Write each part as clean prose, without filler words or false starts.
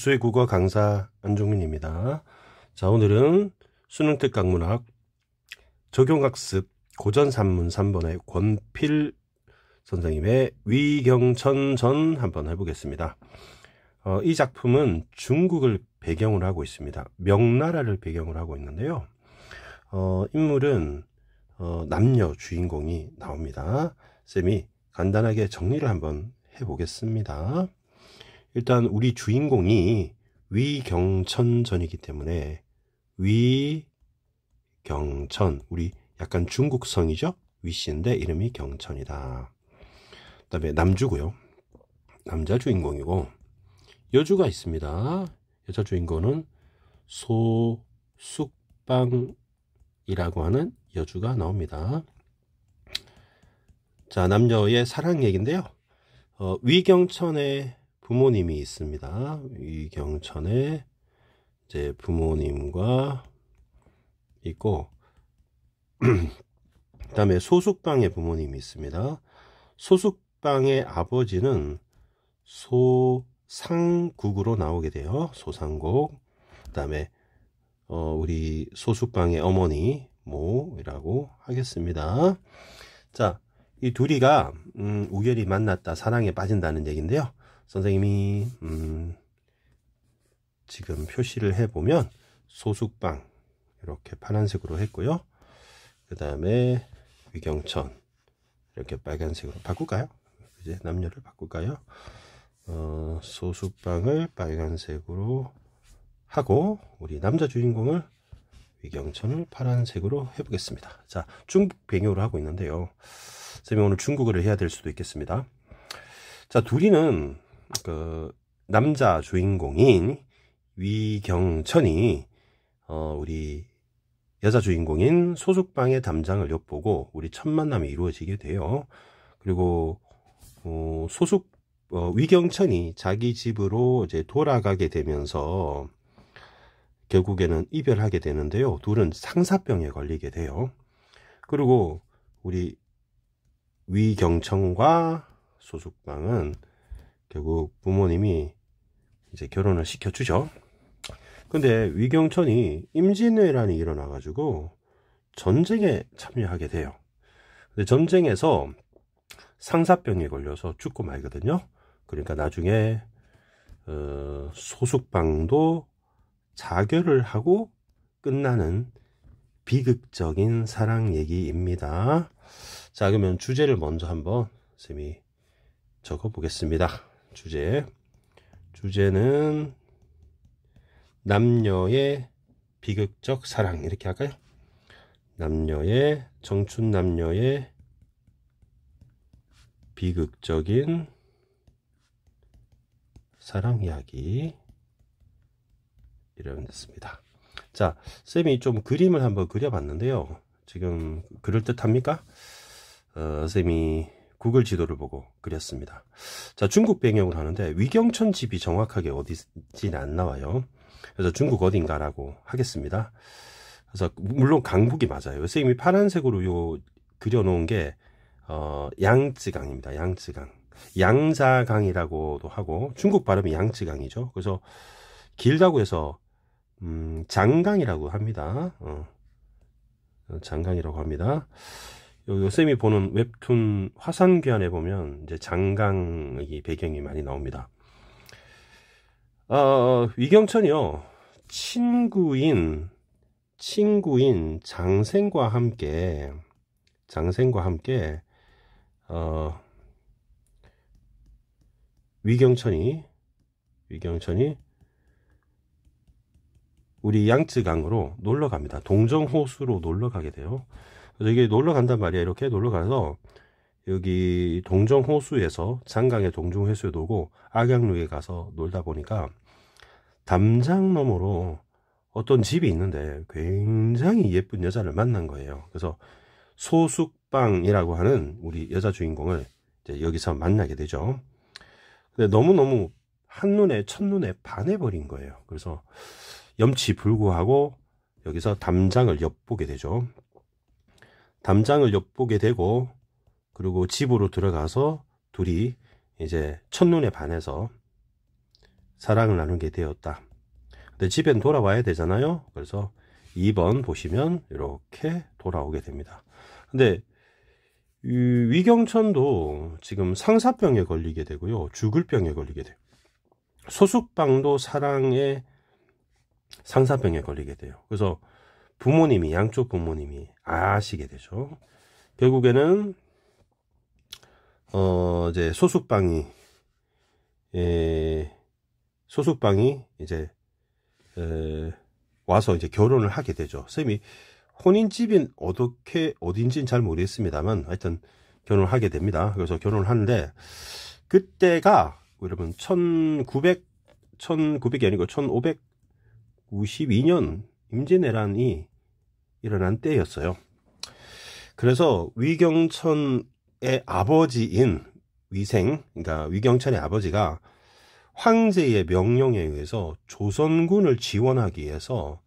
수의 국어 강사 안종민입니다. 자, 오늘은 수능특 강문학 적용학습 고전산문 3번의 권필 선생님의 위경천전 한번 해보겠습니다. 이 작품은 중국을 배경으로 하고 있습니다. 명나라를 배경으로 하고 있는데요. 인물은 남녀 주인공이 나옵니다. 쌤이 간단하게 정리를 한번 해보겠습니다. 일단 우리 주인공이 위경천전이기 때문에 위경천, 우리 약간 중국성이죠? 위씨인데 이름이 경천이다. 그 다음에 남주고요. 남자 주인공이고 여주가 있습니다. 여자 주인공은 소숙방이라고 하는 여주가 나옵니다. 자, 남녀의 사랑 얘기인데요. 위경천의 부모님이 있습니다. 위경천의 이제 부모님과 있고 그 다음에 소숙방의 부모님이 있습니다. 소숙방의 아버지는 소상국으로 나오게 돼요. 소상국. 그 다음에 우리 소숙방의 어머니 모이라고 하겠습니다. 자, 이 둘이가 우연히 만났다, 사랑에 빠진다는 얘기인데요. 선생님이 지금 표시를 해보면 소숙방 이렇게 파란색으로 했고요. 그 다음에 위경천 이렇게 빨간색으로 바꿀까요? 이제 남녀를 바꿀까요? 소숙방을 빨간색으로 하고 우리 남자 주인공을 위경천을 파란색으로 해보겠습니다. 자, 중국 배경으로 하고 있는데요. 선생님이 오늘 중국어를 해야 될 수도 있겠습니다. 자, 둘이는 남자 주인공인 위경천이 우리 여자 주인공인 소숙방의 담장을 엿보고 우리 첫 만남이 이루어지게 돼요. 그리고 위경천이 자기 집으로 이제 돌아가게 되면서 결국에는 이별하게 되는데요. 둘은 상사병에 걸리게 돼요. 그리고 우리 위경천과 소숙방은 결국 부모님이 이제 결혼을 시켜주죠. 근데 위경천이 임진왜란이 일어나가지고 전쟁에 참여하게 돼요. 근데 전쟁에서 상사병에 걸려서 죽고 말거든요. 그러니까 나중에 소숙방도 자결을 하고 끝나는 비극적인 사랑 얘기입니다. 자, 그러면 주제를 먼저 한번 쌤이 적어 보겠습니다. 주제는 남녀의 비극적 사랑 이렇게 할까요? 청춘 남녀의 비극적인 사랑 이야기 이러면 됐습니다. 자, 쌤이 좀 그림을 한번 그려봤는데요. 지금 그럴듯합니까? 쌤이 구글 지도를 보고 그렸습니다. 자, 중국 배경으로 하는데 위경천 집이 정확하게 어디지는 안 나와요. 그래서 중국 어딘가라고 하겠습니다. 그래서 물론 강북이 맞아요. 선생님이 파란색으로 그려놓은 게 양쯔강입니다. 양쯔강. 양자강이라고도 하고 중국 발음이 양쯔강이죠. 그래서 길다고 해서 장강이라고 합니다. 장강이라고 합니다. 쌤이 보는 웹툰 화산귀환에 보면 이제 장강의 배경이 많이 나옵니다. 위경천이요, 친구인 장생과 함께 위경천이 우리 양쯔강으로 놀러 갑니다. 동정호수로 놀러 가게 돼요. 그래서 이게 놀러 간단 말이야. 이렇게 놀러 가서 여기 동정호수에서 장강의 동정호수에 놀고 악양루에 가서 놀다 보니까 담장 너머로 어떤 집이 있는데 굉장히 예쁜 여자를 만난 거예요. 그래서 소숙방이라고 하는 우리 여자 주인공을 이제 여기서 만나게 되죠. 근데 너무너무 첫눈에 반해버린 거예요. 그래서 염치불구하고 여기서 담장을 엿보게 되죠. 담장을 엿보게 되고 그리고 집으로 들어가서 둘이 이제 첫눈에 반해서 사랑을 나누게 되었다. 근데 집엔 돌아와야 되잖아요. 그래서 2번 보시면 이렇게 돌아오게 됩니다. 근데 위경천도 지금 상사병에 걸리게 되고요. 죽을 병에 걸리게 돼요. 소숙방도 사랑의 상사병에 걸리게 돼요. 그래서 부모님이, 양쪽 부모님이 아시게 되죠. 결국에는 이제 소숙방이 이제 와서 이제 결혼을 하게 되죠. 쌤이 혼인집인 어딘지는 잘 모르겠습니다만 하여튼 결혼을 하게 됩니다. 그래서 결혼을 하는데 그때가 여러분 1900이 아니고 1592년 임진왜란이 일어난 때였어요. 그래서 위경천의 아버지인 위생, 그러니까 위경천의 아버지가 황제의 명령에 의해서 조선군을 지원하기 위해서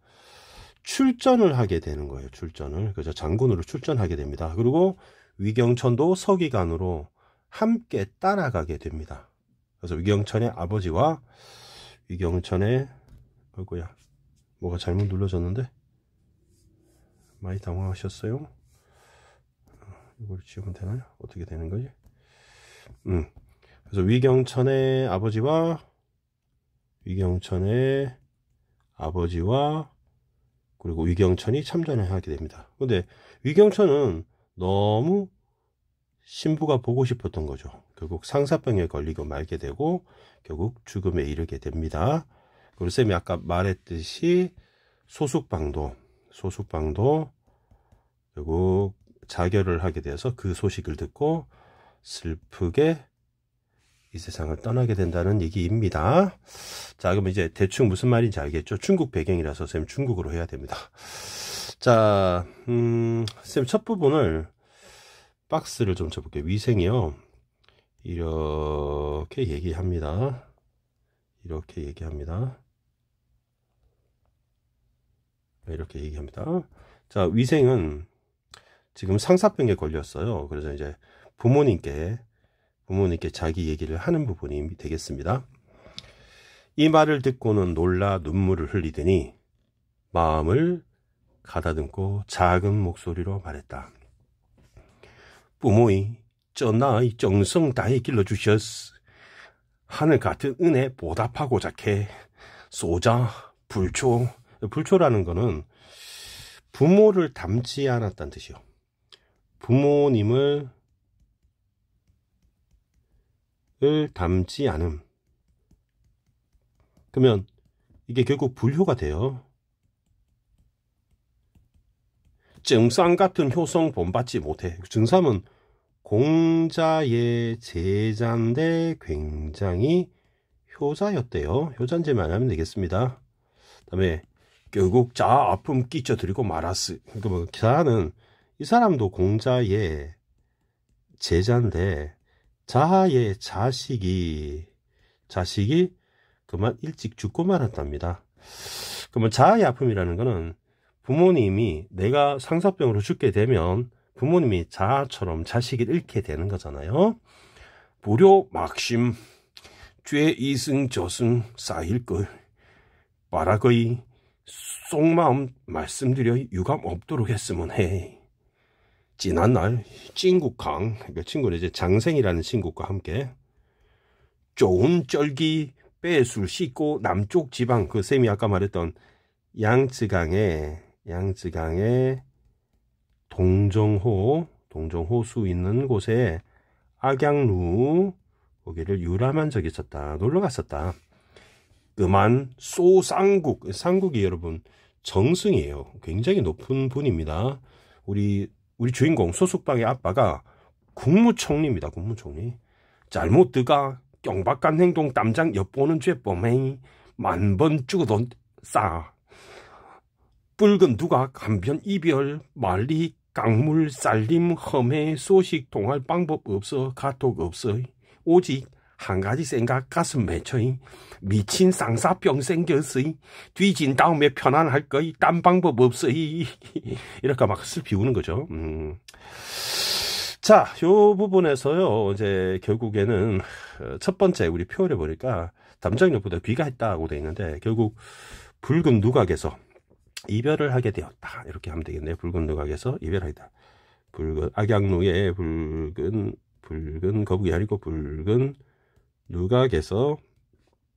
출전을 하게 되는 거예요. 출전을. 그래서 장군으로 출전하게 됩니다. 그리고 위경천도 서기관으로 함께 따라가게 됩니다. 그래서 위경천의 아버지와 위경천의 뭐가 잘못 눌러졌는데 많이 당황하셨어요? 이걸 지우면 되나요? 어떻게 되는 거지? 그래서 위경천의 아버지와 그리고 위경천이 참전을 하게 됩니다. 근데 위경천은 너무 신부가 보고 싶었던 거죠. 결국 상사병에 걸리고 말게 되고 결국 죽음에 이르게 됩니다. 그리고 쌤이 아까 말했듯이 소숙방도 결국 자결을 하게 되어서 그 소식을 듣고 슬프게 이 세상을 떠나게 된다는 얘기입니다. 자, 그럼 이제 대충 무슨 말인지 알겠죠? 중국 배경이라서 쌤 중국어로 해야 됩니다. 자, 쌤 첫 부분을 박스를 좀 쳐볼게요. 위생이요. 이렇게 얘기합니다. 자, 위생은 지금 상사병에 걸렸어요. 그래서 이제 부모님께 자기 얘기를 하는 부분이 되겠습니다. 이 말을 듣고는 놀라 눈물을 흘리더니 마음을 가다듬고 작은 목소리로 말했다. 부모이 저 나의 정성 다해 길러주셨어. 하늘 같은 은혜 보답하고자 해 소자 불초라는 거는 부모를 닮지 않았다는 뜻이요. 부모님을 닮지 않음. 그러면 이게 결국 불효가 돼요. 정삼 같은 효성 본받지 못해. 정삼은 공자의 제자인데 굉장히 효자였대요. 효자인지만 하면 되겠습니다. 그다음에 결국 자아 아픔 끼쳐드리고 말았으. 그러니까 뭐 자아는 이 사람도 공자의 제자인데 자아의 자식이 그만 일찍 죽고 말았답니다. 그러면 자아의 아픔이라는 거는 부모님이 내가 상사병으로 죽게 되면 부모님이 자아처럼 자식을 잃게 되는 거잖아요. 불효 막심 죄 이승 저승 쌓일 걸 바라거이 속마음 말씀드려 유감 없도록 했으면 해. 지난날 친국강, 그 친구는 이제 장생이라는 친구과 함께 좋은 쩔기 빼술 씻고 남쪽 지방, 그 쌤이 아까 말했던 양쯔강에 동정호수 있는 곳에 악양루 거기를 유람한 적이 있었다. 놀러 갔었다. 그만 쌍국이 여러분 정승이에요. 굉장히 높은 분입니다. 우리 주인공 소숙방의 아빠가 국무총리입니다. 국무총리. 잘못 들어가 경박한 행동 땀장 엿보는 죄범에 만번 죽어도 싸. 붉은 두각 한편 이별 말리 강물 쌀림 험해 소식 통할 방법 없어 카톡 없어. 오직 한 가지 생각 가슴 맺혀이 미친 쌍사병 생겼으이 뒤진 다음에 편안할 거이 딴 방법 없어이 이렇게 막 슬피 우는 거죠. 자, 요 부분에서요 이제 결국에는 첫 번째 우리 표현해 보니까 담장역보다 귀가했다고 되어 있는데 결국 붉은 누각에서 이별을 하게 되었다. 이렇게 하면 되겠네요. 붉은 누각에서 이별하다. 붉은 악양루의 붉은 거북이 아니고 붉은 누각에서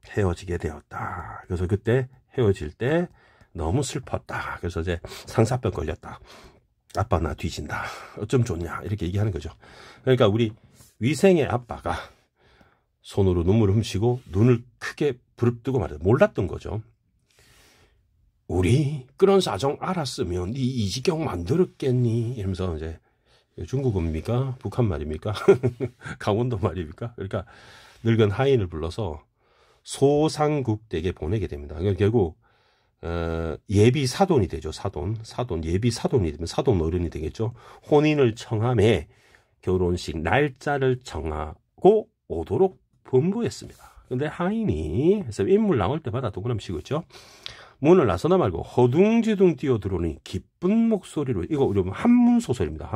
헤어지게 되었다. 그래서 그때 헤어질 때 너무 슬펐다. 그래서 이제 상사병 걸렸다. 아빠 나 뒤진다. 어쩜 좋냐. 이렇게 얘기하는 거죠. 그러니까 우리 위생의 아빠가 손으로 눈물을 훔치고 눈을 크게 부릅뜨고 말해요. 몰랐던 거죠. 우리 그런 사정 알았으면 네 이지경 만들었겠니? 이러면서 이제 중국어입니까? 북한 말입니까? 강원도 말입니까? 그러니까 늙은 하인을 불러서 소상국댁에 보내게 됩니다. 결국 예비 사돈이 되죠. 사돈 예비 사돈이 되면 사돈 어른이 되겠죠. 혼인을 청함에 결혼식 날짜를 정하고 오도록 분부했습니다. 근데 하인이 그래서 인물 나올 때마다 동그라미 치고 있죠. 문을 나서나 말고 허둥지둥 뛰어들어오니 기쁜 목소리로, 이거 우리 한문소설입니다.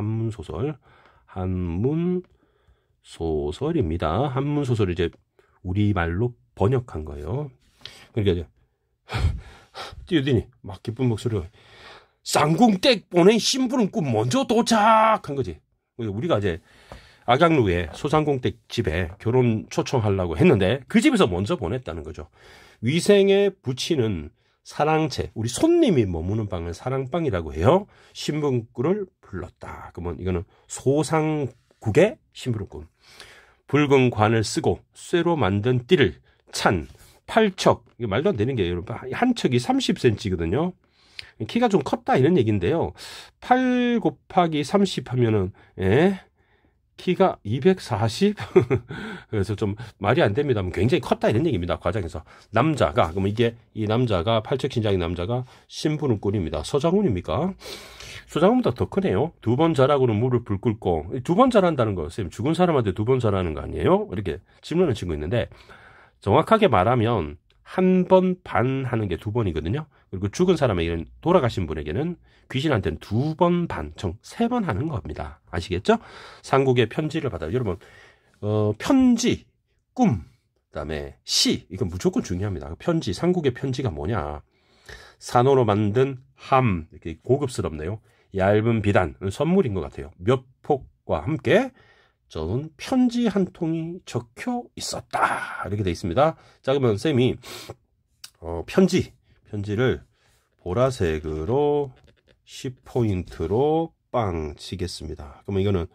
한문소설입니다. 한문소설을 이제 우리말로 번역한 거예요. 그러니까 이제 뛰어드니 막 기쁜 목소리로 쌍궁댁 보낸 신부는 먼저 도착한 거지. 우리가 이제 악양루의 소상공댁 집에 결혼 초청하려고 했는데 그 집에서 먼저 보냈다는 거죠. 위생에 붙이는 사랑채, 우리 손님이 머무는 방을 사랑방이라고 해요. 신부를 불렀다. 그러면 이거는 소상국의 신부름꾼. 붉은 관을 쓰고 쇠로 만든 띠를 찬 8척. 이게 말도 안 되는 게 여러분 한 척이 30cm거든요. 키가 좀 컸다 이런 얘기인데요. 8 곱하기 30 하면은 키가 240? 그래서 좀 말이 안 됩니다. 굉장히 컸다 이런 얘기입니다. 과장에서. 남자가, 그러면 이게 이 남자가 8척 신장의 남자가 신부름꾼입니다. 서장훈입니까? 서장훈보다 더 크네요. 2번 자락으로 물을 불 끓고 2번 자란다는 거 쌤 죽은 사람한테 2번 자라는 거 아니에요? 이렇게 질문을 치고 있는데 정확하게 말하면 1번 반 하는 게 2번이거든요. 그리고 죽은 사람에게는, 돌아가신 분에게는, 귀신한테는 2번 반, 총 3번 하는 겁니다. 아시겠죠? 상국의 편지를 받아요. 여러분, 편지, 꿈, 그다음에 시, 이건 무조건 중요합니다. 편지, 상국의 편지가 뭐냐? 산호로 만든 함, 이렇게 고급스럽네요. 얇은 비단, 선물인 것 같아요. 몇 폭과 함께 저는 편지 한 통이 적혀 있었다. 이렇게 돼 있습니다. 자, 그러면 쌤이 편지를 보라색으로 10포인트로 빵 치겠습니다. 그러면 이거는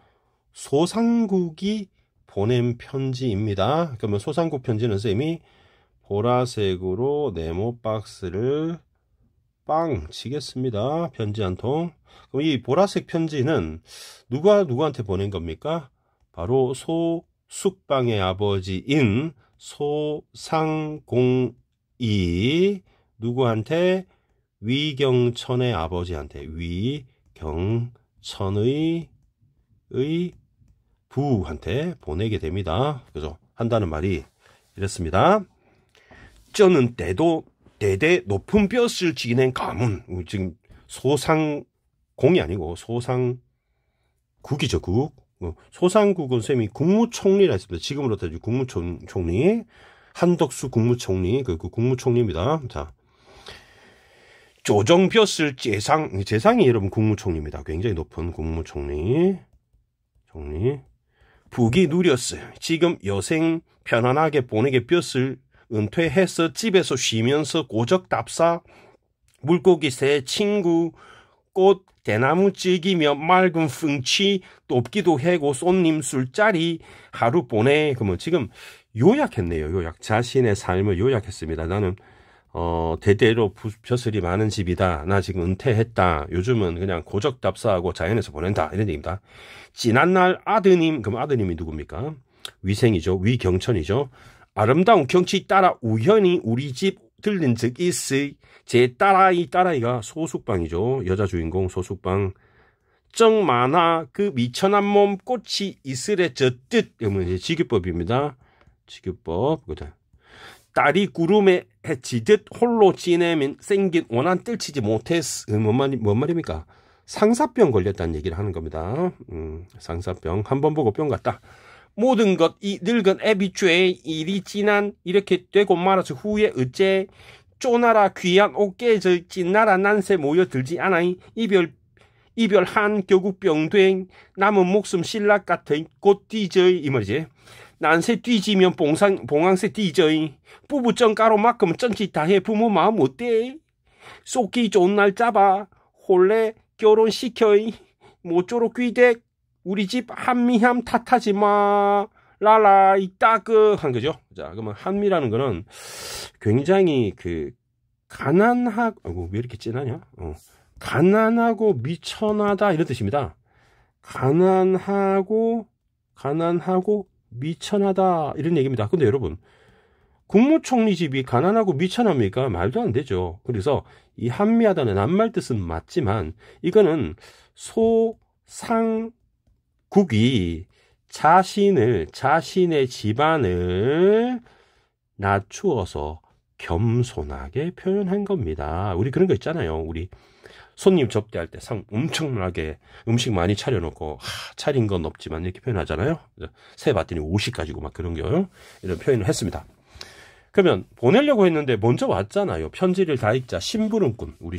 소상국이 보낸 편지입니다. 그러면 소상국 편지는 쌤이 보라색으로 네모 박스를 빵 치겠습니다. 편지 한 통. 그럼 이 보라색 편지는 누구한테 보낸 겁니까? 바로 소숙방의 아버지인 소상공이 누구한테? 위경천의 아버지한테, 위경천의 부한테 보내게 됩니다. 그래서 한다는 말이 이렇습니다. 쩌는 때도 대대 높은 뼈를 지닌 가문. 지금 소상공이 아니고 소상국이죠. 국. 소상국은 쌤이 국무총리라 했습니다. 지금으로 따지면 국무총리, 한덕수 국무총리, 그 국무총리입니다. 자, 조정벼슬 재상이 여러분 국무총리입니다. 굉장히 높은 국무총리. 북이 누렸어요. 지금 여생 편안하게 보내게 벼슬 은퇴해서 집에서 쉬면서 고적답사, 물고기 새 친구, 꽃 대나무 즐기며 맑은 풍치, 돕기도 해고 손님 술자리 하루 보내. 그러면 지금 요약했네요. 자신의 삶을 요약했습니다. 나는 대대로 벼슬이 많은 집이다. 나 지금 은퇴했다. 요즘은 그냥 고적답사하고 자연에서 보낸다. 이런 얘기입니다. 지난날 아드님, 그럼 아드님이 누굽니까? 위생이죠. 위경천이죠. 아름다운 경치 따라 우연히 우리 집 들린 적 있으. 제 딸아이가 소숙방이죠. 여자 주인공 소숙방. 정 많아 그 미천한 몸 꽃이 이슬에 젖듯. 이러면 지규법입니다. 지규법. 딸이 구름에 해치듯 홀로 지내면 생긴 원한 뜰치지 못했어. 뭔 말입니까? 상사병 걸렸다는 얘기를 하는 겁니다. 상사병. 한 번 보고 뿅 갔다. 모든 것 이 늙은 애비죄의 일이 지난 이렇게 되고 말아서 후에 어째 쪼나라 귀한 옷깨져 찐나라 난세 모여들지 않아이 이별한 결국 병된 남은 목숨 신락 같은 곧 뒤져이 이 말이지. 난세 뒤지면 봉황세 뒤져이 부부정 가로만큼 쩐짓 다해 부모 마음 어때? 쏟기 좋은 날 잡아 홀래 결혼시켜이 모쪼록 귀댁 우리 집 한미함 탓하지 마 라라 이따그 한 거죠. 자, 그러면 한미라는 거는 굉장히 그 가난하고 왜 이렇게 진하냐? 가난하고 미천하다 이런 뜻입니다. 가난하고 미천하다 이런 얘기입니다. 근데 여러분 국무총리 집이 가난하고 미천합니까? 말도 안 되죠. 그래서 이 한미하다는 낱말 뜻은 맞지만 이거는 소상국이 자신의 집안을 낮추어서 겸손하게 표현한 겁니다. 우리 그런 거 있잖아요. 우리 손님 접대할 때 엄청나게 음식 많이 차려놓고 차린 건 없지만 이렇게 표현하잖아요. 세 봤더니 50 가지고 막 그런 거 이런 표현을 했습니다. 그러면 보내려고 했는데 먼저 왔잖아요. 편지를 다 읽자. 심부름꾼 우리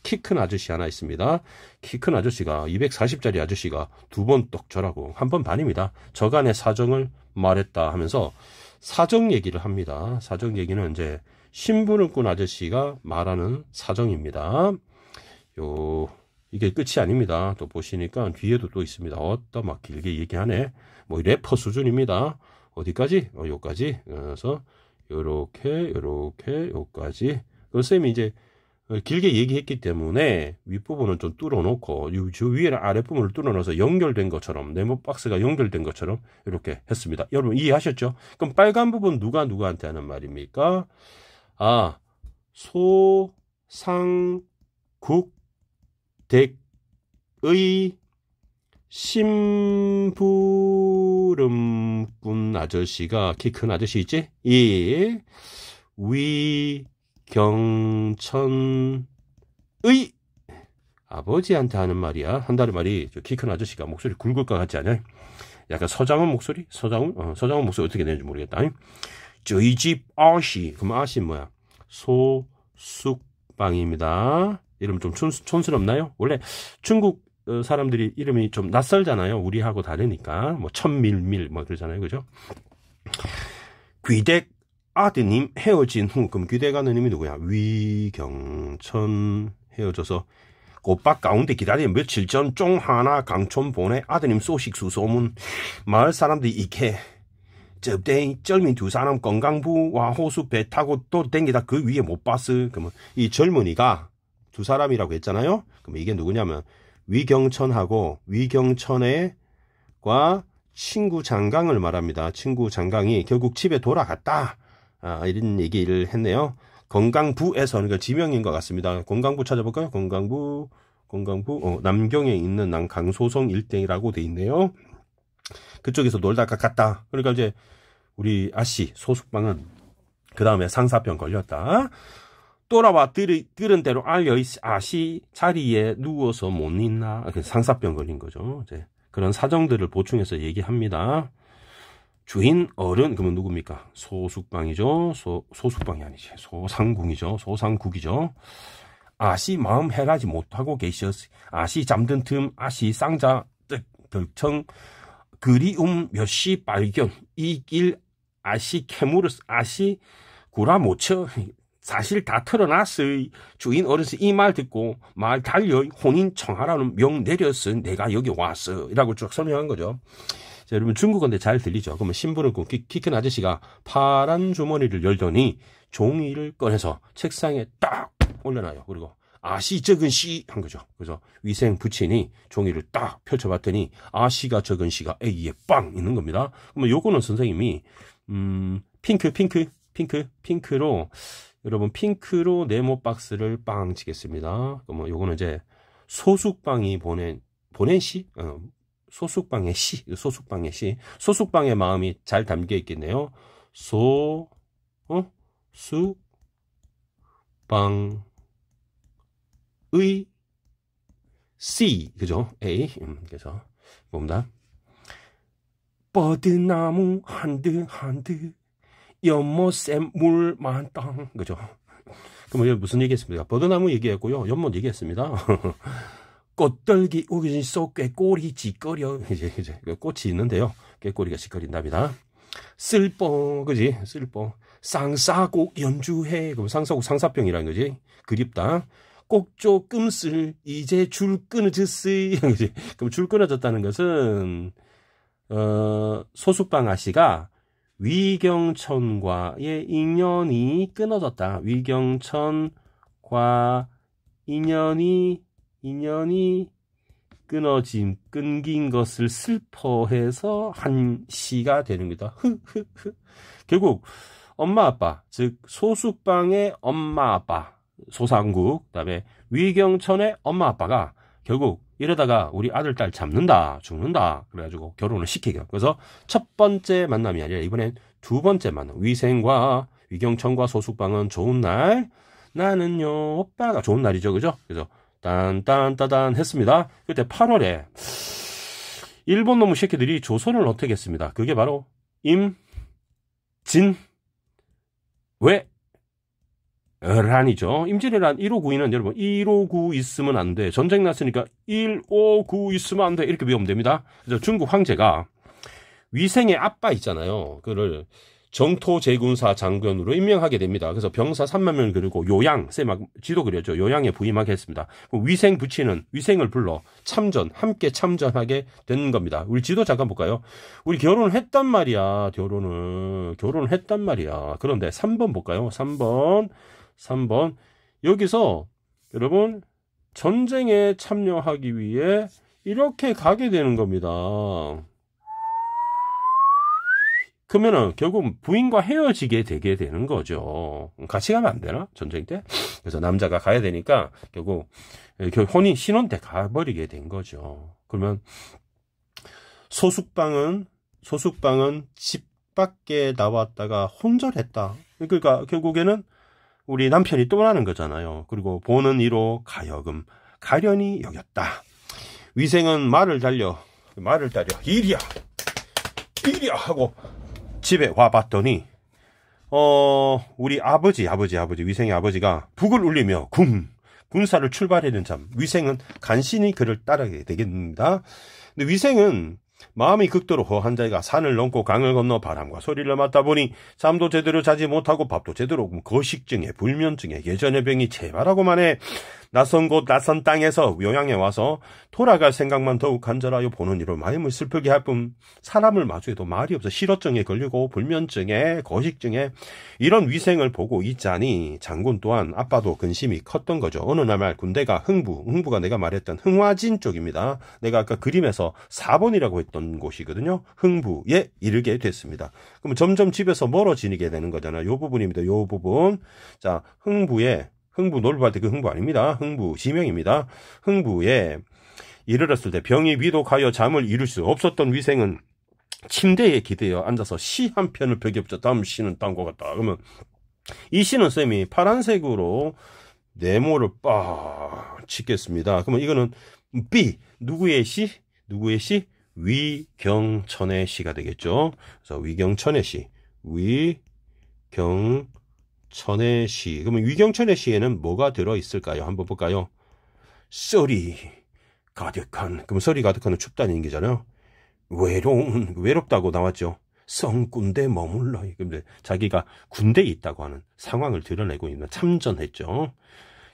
키 큰 아저씨 하나 있습니다. 키 큰 아저씨가 240짜리 아저씨가 2번 떡 절하고 1번 반입니다. 저간의 사정을 말했다 하면서 사정 얘기를 합니다. 사정 얘기는 이제 심부름꾼 아저씨가 말하는 사정입니다. 이게 끝이 아닙니다. 또 보시니까 뒤에도 또 있습니다. 막 길게 얘기하네. 뭐 래퍼 수준입니다. 어디까지? 요까지. 그래서 요렇게 요까지. 쌤이 이제 길게 얘기했기 때문에 윗부분은 좀 뚫어놓고 저 위에는 아랫부분을 뚫어놔서 연결된 것처럼 네모박스가 연결된 것처럼 이렇게 했습니다. 여러분 이해하셨죠? 그럼 빨간 부분 누구한테 하는 말입니까? 소상국댁의 심부름꾼 아저씨가 키 큰 아저씨 있지? 이 위경천의 아버지한테 하는 말이야. 한다는 말이 키 큰 아저씨가 목소리 굵을 것 같지 않아요? 약간 서장훈 목소리? 서장훈 목소리 어떻게 되는지 모르겠다. 저희 집 아씨. 그럼 아씨 뭐야? 소숙방입니다. 이름 좀 촌스럽나요? 원래 중국 사람들이 이름이 좀 낯설잖아요. 우리하고 다르니까. 뭐 천밀밀 뭐 그러잖아요. 그죠? 귀댁 아드님 헤어진 후. 그럼 귀댁 아드님이 누구야? 위경천 헤어져서 꽃밭 가운데 기다리는 며칠 전 쫑 하나 강촌 보내 아드님 소식수 소문. 마을 사람들이 이케 저때 젊은 두 사람 건강부와 호수 배 타고 또 댕기다 그 위에 못 봤어. 그러면 이 젊은이가 두 사람이라고 했잖아요. 그럼 이게 누구냐면 위경천하고 위경천의 과 친구 장강을 말합니다. 친구 장강이 결국 집에 돌아갔다. 이런 얘기를 했네요. 건강부에서 그러니까 지명인 것 같습니다. 건강부 찾아볼까요? 건강부 남경에 있는 강소성 일대라고 돼 있네요. 그쪽에서 놀다가 갔다. 그러니까 이제 우리 아씨 소숙방은 그 다음에 상사병 걸렸다. 돌아와 들은 대로 알려 아씨 자리에 누워서 못 있나. 상사병 걸린 거죠. 이제 그런 사정들을 보충해서 얘기합니다. 주인 어른 그러면 누굽니까? 소숙방이죠. 소숙방이 아니지. 소상국이죠. 아씨 마음 해라지 못하고 계셨어. 아씨 잠든 틈 아씨 쌍자 덜청 그리움 몇시 발견 이 길 아씨 캐물었어. 아씨 구라 못 쳐. 사실 다 털어놨어. 주인 어르신 이 말 듣고 말 달려 혼인 청하라는 명 내렸어. 내가 여기 왔어. 이라고 쭉 설명한 거죠. 자, 여러분 중국어인데 잘 들리죠? 그러면 심부름꾼 키 큰 아저씨가 파란 주머니를 열더니 종이를 꺼내서 책상에 딱 올려놔요. 그리고 아씨 적은 씨 한 거죠. 그래서 위생 부친이 종이를 딱 펼쳐봤더니 아씨가 적은 씨가 A에 빵 있는 겁니다. 그러면 요거는 선생님이 핑크로 여러분 핑크로 네모 박스를 빵 치겠습니다. 그러면 요거는 이제 소숙방이 보낸 시? 소숙방의 시. 소숙방의 마음이 잘 담겨 있겠네요. 숙방의 C. 그죠? A. 그래서 뭡니다. 버드나무 한드 연못샘 물 만땅. 그죠? 그럼 무슨 얘기했습니까? 버드나무 얘기했고요. 연못 얘기했습니다. 꽃들기 우기 속 꾀꼬리 찌꺼려. 이제 꽃이 있는데요. 꾀꼬리가 찌꺼린답니다. 쓸뽕, 그지? 쓸뽕. 쌍사곡 연주해. 그럼 쌍사곡 상사병이라는 거지. 그립다. 꼭조 끔슬 이제 줄 끊어졌으. 그지? 그럼 줄 끊어졌다는 것은 소숙방 아씨가 위경천과의 인연이 끊어졌다. 위경천과 인연이 끊긴 것을 슬퍼해서 한 시가 되는 거다. 결국 엄마 아빠, 즉 소숙방의 엄마 아빠, 소상국, 그다음에 위경천의 엄마 아빠가 결국 이러다가 우리 아들 딸 잡는다, 죽는다. 그래가지고 결혼을 시키게. 그래서 첫 번째 만남이 아니라 이번엔 두 번째 만남. 위경천과 소숙방은 좋은 날. 나는요 오빠가 좋은 날이죠, 그죠? 그래서 딴딴따단 했습니다. 그때 8월에 일본 놈의 새끼들이 조선을 어택했습니다. 그게 바로 임진왜란이죠. 임진왜란 1592는 여러분 159 있으면 안 돼. 전쟁 났으니까 159 있으면 안 돼. 이렇게 배우면 됩니다. 그래서 중국 황제가 위생의 아빠 있잖아요. 그를 정토제군사 장관으로 임명하게 됩니다. 그래서 병사 3만 명을 그리고 요양, 막 지도 그렸죠. 요양에 부임하게 했습니다. 위생 부치는 위생을 불러 함께 참전하게 된 겁니다. 우리 지도 잠깐 볼까요? 우리 결혼을 했단 말이야. 결혼을 했단 말이야. 그런데 3번 볼까요? 3번. 여기서 여러분 전쟁에 참여하기 위해 이렇게 가게 되는 겁니다. 그러면은 결국 부인과 헤어지게 되게 되는 거죠. 같이 가면 안 되나? 전쟁 때? 그래서 남자가 가야 되니까 결국 신혼 때 가버리게 된 거죠. 그러면 소숙방은 집 밖에 나왔다가 혼절했다. 그러니까 결국에는 우리 남편이 떠나는 거잖아요. 그리고 보는 이로 가련히 여겼다. 위생은 말을 달려 이리야 하고 집에 와봤더니 우리 아버지 위생의 아버지가 북을 울리며 군사를 출발하는 참. 위생은 간신히 그를 따르게 되겠습니다. 근데 위생은 마음이 극도로 허한 자가 산을 넘고 강을 건너 바람과 소리를 맡다 보니 잠도 제대로 자지 못하고 밥도 제대로 거식증에 불면증에 예전의 병이 재발하고만 해. 낯선 곳 낯선 땅에서 요양에 와서 돌아갈 생각만 더욱 간절하여 보는 이로 마음을 슬프게 할 뿐 사람을 마주해도 말이 없어 실어증에 걸리고 불면증에 거식증에 이런 위생을 보고 있자니 장군 또한 아빠도 근심이 컸던 거죠. 어느 날 군대가 흥부가 내가 말했던 흥화진 쪽입니다. 내가 아까 그림에서 4번이라고 했던 곳이거든요. 흥부에 이르게 됐습니다. 그러면 점점 집에서 멀어지게 되는 거잖아요. 요 부분입니다. 요 부분. 자, 흥부 놀부할 때 그 흥부 아닙니다. 흥부 지명입니다. 흥부에 이르렀을 때 병이 위독하여 잠을 이룰 수 없었던 위생은 침대에 기대어 앉아서 시 한 편을 벽에 붙여 다음 시는 딴 것 같다. 그러면 이 시는 쌤이 파란색으로 네모를 빡 찍겠습니다. 그러면 이거는 B 누구의 시? 위경천의 시가 되겠죠. 그래서 위경천의 시. 천의 시. 그러면 위경천의 시에는 뭐가 들어있을까요? 한번 볼까요? 썰이 가득한. 그럼 썰이 가득한 춥다는 얘기잖아요. 외롭다고 나왔죠. 성군대 머물러. 근데 자기가 군대에 있다고 하는 상황을 드러내고 있는 참전했죠.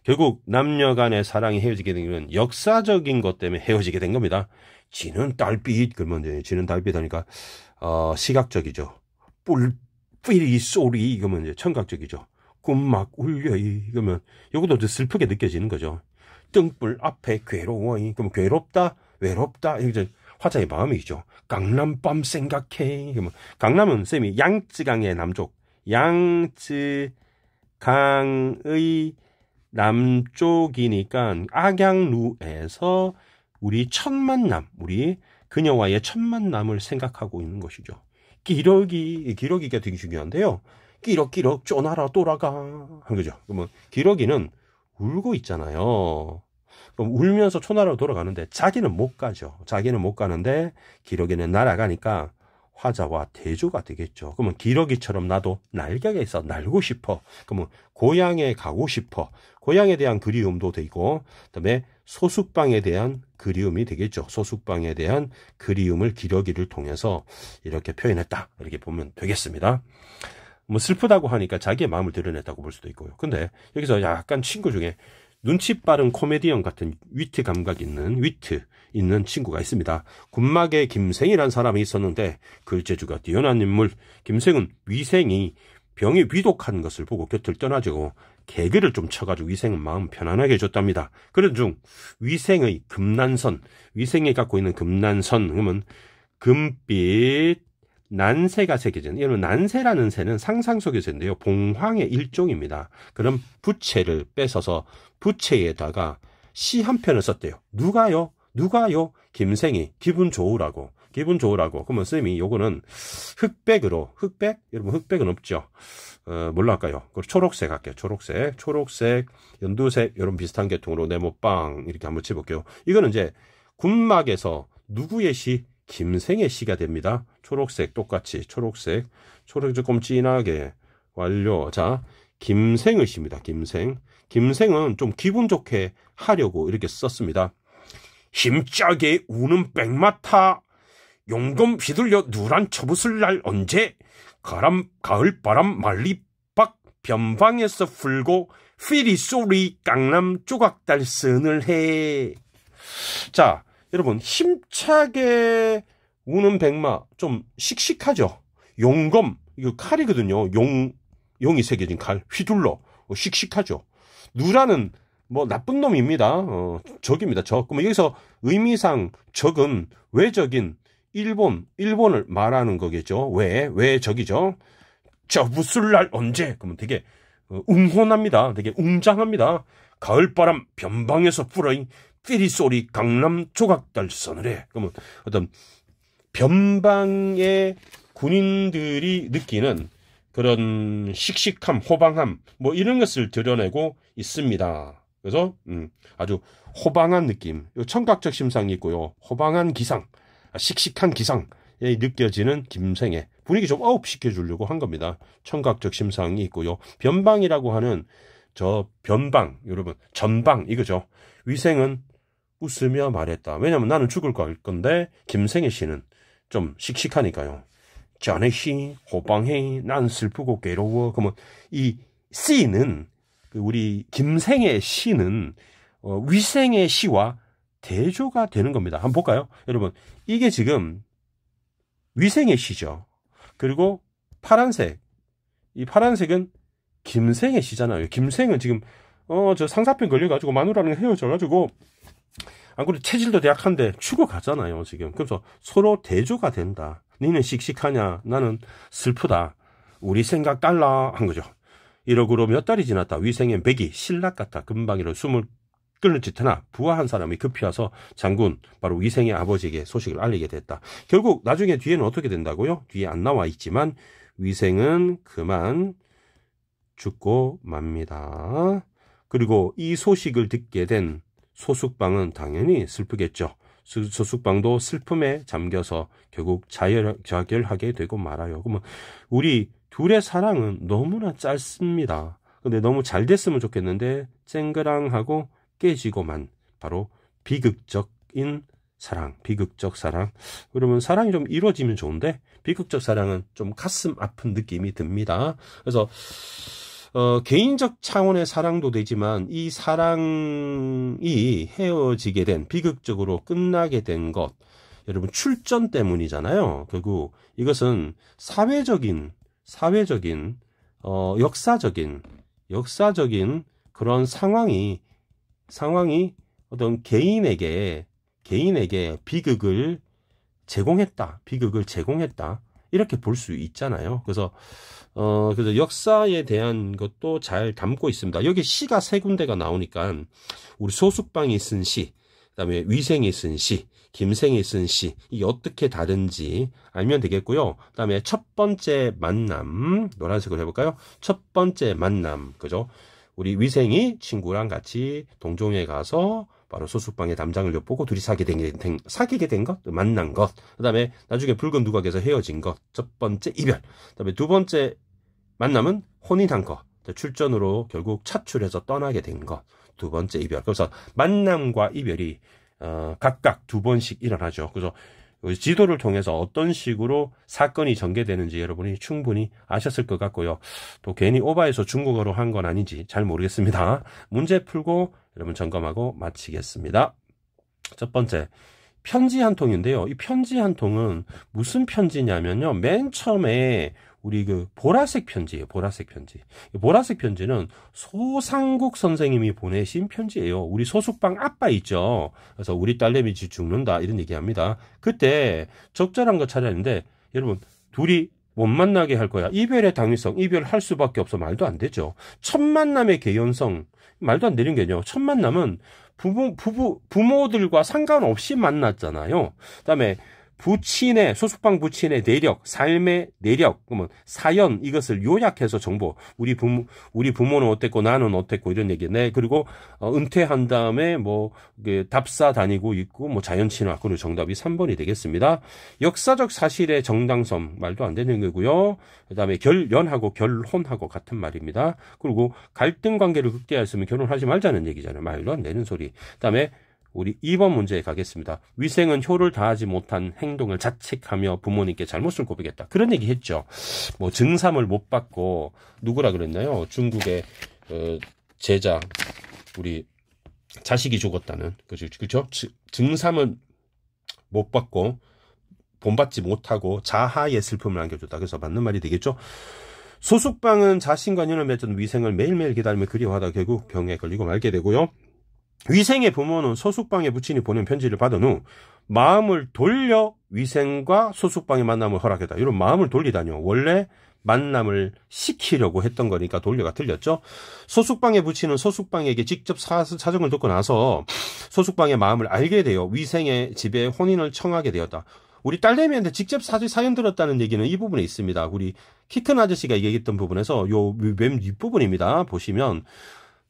결국 남녀 간의 사랑이 헤어지게 된 건 역사적인 것 때문에 헤어지게 된 겁니다. 지는 달빛. 그러면 이제 지는 달빛 하니까 시각적이죠. 뿔 소리 이거면 이제 청각적이죠. 꿈막 울려 이거면 이것도 더 슬프게 느껴지는 거죠. 등불 앞에 괴로워 그러면 외롭다 이게 화자의 마음이죠. 강남밤 생각해. 그러면 강남은 쌤이 양쯔강의 남쪽 양쯔강의 남쪽이니까 악양루에서 우리 그녀와의 첫 만남을 생각하고 있는 것이죠. 기러기가 되게 중요한데요. 끼럭끼럭 쪼나라 돌아가 한 거죠. 그러면 기러기는 울고 있잖아요. 그럼 울면서 초나라로 돌아가는데 자기는 못 가죠. 자기는 못 가는데 기러기는 날아가니까 화자와 대조가 되겠죠. 그러면 기러기처럼 나도 날개가 있어 날고 싶어. 그러면 고향에 가고 싶어. 고향에 대한 그리움도 되고, 그다음에 소숙방에 대한 그리움이 되겠죠. 소숙방에 대한 그리움을 기러기를 통해서 이렇게 표현했다. 이렇게 보면 되겠습니다. 뭐 슬프다고 하니까 자기의 마음을 드러냈다고 볼 수도 있고요. 근데 여기서 약간 친구 중에 눈치 빠른 코미디언 같은 위트 감각 있는 친구가 있습니다. 군막에 김생이라는 사람이 있었는데 글재주가 뛰어난 인물. 김생은 위생이 병이 위독한 것을 보고 곁을 떠나지고 개그를 좀 쳐가지고 위생은 마음 편안하게 해줬답니다. 그런 중 위생의 금난선, 위생이 갖고 있는 금난선, 그러면 금빛 난새가 새겨진, 이런 난새라는 새는 상상 속의 새인데요. 봉황의 일종입니다. 그럼 부채를 뺏어서 부채에다가 시 한 편을 썼대요. 누가요? 김생이 기분 좋으라고. 그러면 쌤이 요거는 흑백으로, 여러분 흑백은 없죠. 뭘로 할까요? 초록색 할게요. 초록색, 연두색, 이런 비슷한 계통으로 네모빵 이렇게 한번 쳐볼게요. 이거는 이제 군막에서 누구의 시? 김생의 시가 됩니다. 초록색 똑같이 초록색 조금 진하게 완료. 자, 김생의 시입니다. 김생은 좀 기분 좋게 하려고 이렇게 썼습니다. 힘차게 우는 백마타 용검 휘둘려 누란 처붓을 날 언제 가을바람 말리박 변방에서 풀고 피리 소리 강남 조각달선을 해. 자, 여러분 힘차게 우는 백마 좀 씩씩하죠. 용검 이거 칼이거든요. 용이 새겨진 칼 휘둘러 씩씩하죠. 누라는 뭐 나쁜 놈입니다. 적입니다. 적. 그러면 여기서 의미상 적은 외적인 일본을 말하는 거겠죠. 왜 적이죠. 저붓을 날 언제? 그러면 되게 웅혼합니다. 되게 웅장합니다. 가을바람 변방에서 불어인 삐리소리 강남 조각달선을 해. 그러면 어떤 변방의 군인들이 느끼는 그런 씩씩함, 호방함, 뭐 이런 것을 드러내고 있습니다. 그래서 아주 호방한 느낌, 청각적 심상이 있고요. 호방한 기상, 씩씩한 기상에 느껴지는 김생의 분위기 좀 업시켜주려고 한 겁니다. 청각적 심상이 있고요. 변방이라고 하는 저 변방, 여러분 전방 이거죠. 위생은 웃으며 말했다. 왜냐면 나는 죽을 건데 김생의 시는 좀 씩씩하니까요. 전의 시, 호방해, 난 슬프고 괴로워. 그러면 이 시는 우리 김생의 시는 위생의 시와 대조가 되는 겁니다. 한번 볼까요? 여러분 이게 지금 위생의 시죠. 그리고 파란색, 이 파란색은 김생의 시잖아요. 김생은 지금 저 상사병 걸려가지고 마누라랑 헤어져가지고 안 그래도 체질도 약한데 죽어가잖아요 지금. 그래서 서로 대조가 된다. 니는 씩씩하냐, 나는 슬프다. 우리 생각 달라 한 거죠. 이러고로 몇 달이 지났다. 위생의 백이 신락 같아 금방이라 숨을 끊을 짓 하나 부하한 사람이 급히 와서 장군, 바로 위생의 아버지에게 소식을 알리게 됐다. 결국 나중에 뒤에는 어떻게 된다고요? 뒤에 안 나와 있지만 위생은 그만 죽고 맙니다. 그리고 이 소식을 듣게 된 소숙방은 당연히 슬프겠죠. 소숙방도 슬픔에 잠겨서 결국 자결하게 되고 말아요. 그러면 우리 둘의 사랑은 너무나 짧습니다. 근데 너무 잘 됐으면 좋겠는데 쨍그랑하고 깨지고만, 바로 비극적인 사랑, 비극적 사랑. 그러면 사랑이 좀 이루어지면 좋은데 비극적 사랑은 좀 가슴 아픈 느낌이 듭니다. 그래서 개인적 차원의 사랑도 되지만 이 사랑이 헤어지게 된, 비극적으로 끝나게 된 것, 여러분 출전 때문이잖아요. 결국 이것은 사회적인 역사적인 그런 상황이 어떤 개인에게 비극을 제공했다. 이렇게 볼 수 있잖아요. 그래서 역사에 대한 것도 잘 담고 있습니다. 여기 시가 세 군데가 나오니까 우리 소숙방이 쓴 시, 그다음에 위생이 쓴 시, 김생이 쓴 시, 이게 어떻게 다른지 알면 되겠고요. 그다음에 첫 번째 만남, 노란색으로 해볼까요? 첫 번째 만남, 그죠? 우리 위생이 친구랑 같이 동종에 가서 바로 소숙방의 담장을 엿보고 둘이 사귀게 된 것, 만난 것. 그 다음에 나중에 붉은 두각에서 헤어진 것. 첫 번째 이별. 그 다음에 두 번째 만남은 혼인한 것. 출전으로 결국 차출해서 떠나게 된 것. 두 번째 이별. 그래서 만남과 이별이 각각 두 번씩 일어나죠. 그래서 지도를 통해서 어떤 식으로 사건이 전개되는지 여러분이 충분히 아셨을 것 같고요. 또 괜히 오바해서 중국어로 한 건 아닌지 잘 모르겠습니다. 문제 풀고 여러분 점검하고 마치겠습니다. 첫 번째, 편지 한 통인데요. 이 편지 한 통은 무슨 편지냐면요. 맨 처음에 우리 그 보라색 편지예요. 보라색 편지. 보라색 편지는 소상국 선생님이 보내신 편지예요. 우리 소숙방 아빠 있죠. 그래서 우리 딸내미 죽는다 이런 얘기합니다. 그때 적절한 거 찾았는데 여러분 둘이 못 만나게 할 거야. 이별의 당위성, 이별할 수밖에 없어. 말도 안 되죠. 첫 만남의 개연성, 말도 안 되는 게요. 첫 만남은 부모들과 상관없이 만났잖아요. 그다음에 부친의, 소숙방 부친의 내력, 삶의 내력, 그러면 사연, 이것을 요약해서 정보, 우리 부모는 어땠고, 나는 어땠고, 이런 얘기네. 그리고, 은퇴한 다음에, 답사 다니고 있고, 자연친화. 그리고 정답이 3번이 되겠습니다. 역사적 사실의 정당성, 말도 안 되는 거고요. 그 다음에 결연하고 결혼하고 같은 말입니다. 그리고 갈등 관계를 극대화했으면 결혼하지 말자는 얘기잖아요. 말도 안 되는 소리. 그 다음에, 우리 2번 문제에 가겠습니다. 위생은 효를 다하지 못한 행동을 자책하며 부모님께 잘못을 고백했다. 그런 얘기 했죠. 증삼을 못 받고 누구라 그랬나요? 중국의 제자 우리 자식이 죽었다는 그죠? 증삼을 못 받고 본받지 못하고 자하의 슬픔을 안겨줬다. 그래서 맞는 말이 되겠죠. 소숙방은 자신과 인연을 맺은 위생을 매일매일 기다리며 그리워하다 결국 병에 걸리고 말게 되고요. 위생의 부모는 소숙방의 부친이 보낸 편지를 받은 후 마음을 돌려 위생과 소숙방의 만남을 허락했다. 이런 마음을 돌리다니요. 원래 만남을 시키려고 했던 거니까 돌려가 틀렸죠. 소숙방의 부친은 소숙방에게 직접 사정을 듣고 나서 소숙방의 마음을 알게 되어 위생의 집에 혼인을 청하게 되었다. 우리 딸내미한테 직접 사연 들었다는 얘기는 이 부분에 있습니다. 우리 키 큰 아저씨가 얘기했던 부분에서 요 맨 뒷부분입니다. 보시면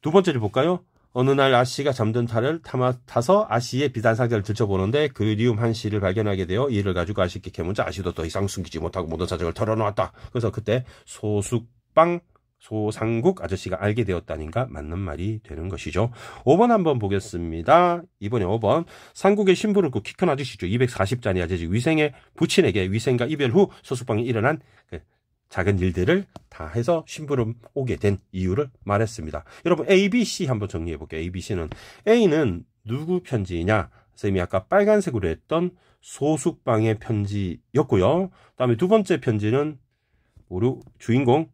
두 번째를 볼까요? 어느 날 아씨가 잠든 탈을 타서 아씨의 비단 상자를 들춰보는데 그리움 한 씨를 발견하게 되어 이를 가지고 아씨께 캐문자 아씨도 더 이상 숨기지 못하고 모든 사정을 털어놓았다. 그래서 그때 소숙방 소상국 아저씨가 알게 되었다니까 맞는 말이 되는 것이죠. 5번 한번 보겠습니다. 이번에 5번. 상국의 신부를 키 큰 아저씨죠. 240짜리 아저씨 위생의 부친에게 위생과 이별 후 소숙방에 일어난 작은 일들을 다 해서 심부름 오게 된 이유를 말했습니다. 여러분 A, B, C 한번 정리해 볼게요. A, B, C는 A는 누구 편지냐? 선생님이 아까 빨간색으로 했던 소숙방의 편지였고요. 그다음에 두 번째 편지는 우리 주인공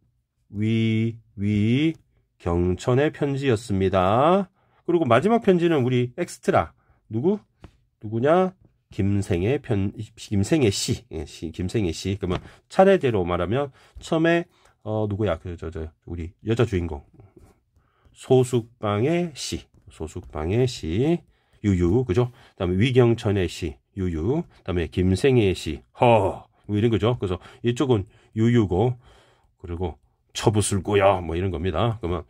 위경천의 편지였습니다. 그리고 마지막 편지는 우리 엑스트라 누구냐? 김생의 씨. 김생의 씨. 그러면 차례대로 말하면 처음에 누구야? 우리 여자 주인공. 소숙방의 씨. 유유. 그죠? 그다음에 위경천의 씨. 유유. 그다음에 김생의 씨. 이런 거죠. 그래서 이쪽은 유유고 그리고 처부술고야 이런 겁니다. 그러면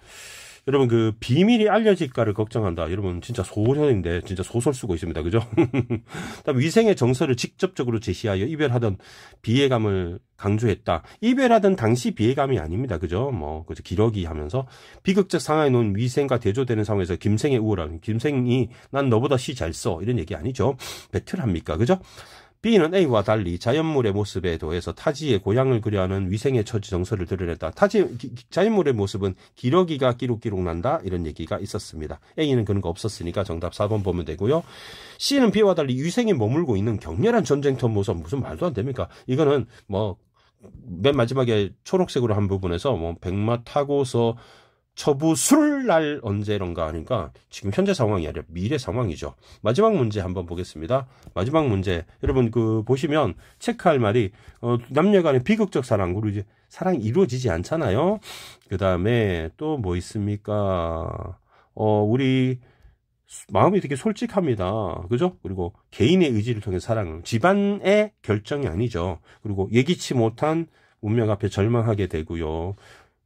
여러분 그 비밀이 알려질까를 걱정한다. 여러분 진짜 소설인데 진짜 소설 쓰고 있습니다. 그죠? 그다음 위생의 정서를 직접적으로 제시하여 이별하던 비애감을 강조했다. 이별하던 당시 비애감이 아닙니다. 그죠? 그죠? 기러기 하면서 비극적 상황에 놓은 위생과 대조되는 상황에서 김생의 우월함. 김생이 난 너보다 시 잘 써. 이런 얘기 아니죠. 배틀합니까? 그죠? B는 A와 달리 자연물의 모습에 더해서 타지의 고향을 그려하는 위생의 처지 정서를 드러냈다. 자연물의 모습은 기러기가 기룩기룩 난다. 이런 얘기가 있었습니다. A는 그런 거 없었으니까 정답 4번 보면 되고요. C는 B와 달리 위생에 머물고 있는 격렬한 전쟁터 모습. 무슨 말도 안 됩니까? 이거는 맨 마지막에 초록색으로 한 부분에서 백마 타고서 처부술 날 언제론가 하니까 지금 현재 상황이 아니라 미래 상황이죠. 마지막 문제 한번 보겠습니다. 마지막 문제. 여러분 보시면 체크할 말이 남녀 간의 비극적 사랑. 그리고 이제 사랑이 이루어지지 않잖아요. 그다음에 또 뭐 있습니까? 우리 마음이 되게 솔직합니다. 그죠? 그리고 개인의 의지를 통해 사랑을 집안의 결정이 아니죠. 그리고 예기치 못한 운명 앞에 절망하게 되고요.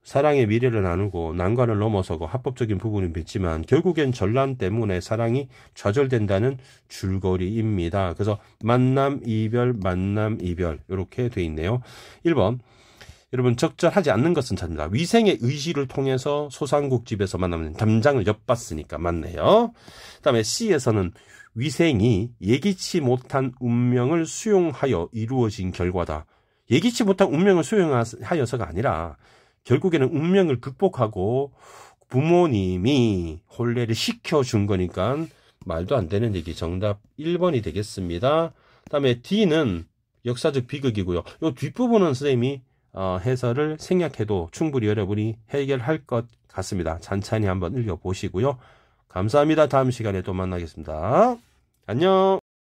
사랑의 미래를 나누고 난관을 넘어서고 합법적인 부분은 있지만 결국엔 전란 때문에 사랑이 좌절된다는 줄거리입니다. 그래서 만남, 이별, 만남, 이별 이렇게 돼 있네요. 1번 여러분 적절하지 않는 것은 찾는다. 위생의 의지를 통해서 소상국집에서 만나면 담장을 엿봤으니까 맞네요. 그 다음에 C에서는 위생이 예기치 못한 운명을 수용하여 이루어진 결과다. 예기치 못한 운명을 수용하여서가 아니라 결국에는 운명을 극복하고 부모님이 혼례를 시켜준 거니까 말도 안 되는 얘기. 정답 1번이 되겠습니다. 그 다음에 D는 역사적 비극이고요. 이 뒷부분은 선생님이 해설을 생략해도 충분히 여러분이 해결할 것 같습니다. 찬찬히 한번 읽어보시고요. 감사합니다. 다음 시간에 또 만나겠습니다. 안녕.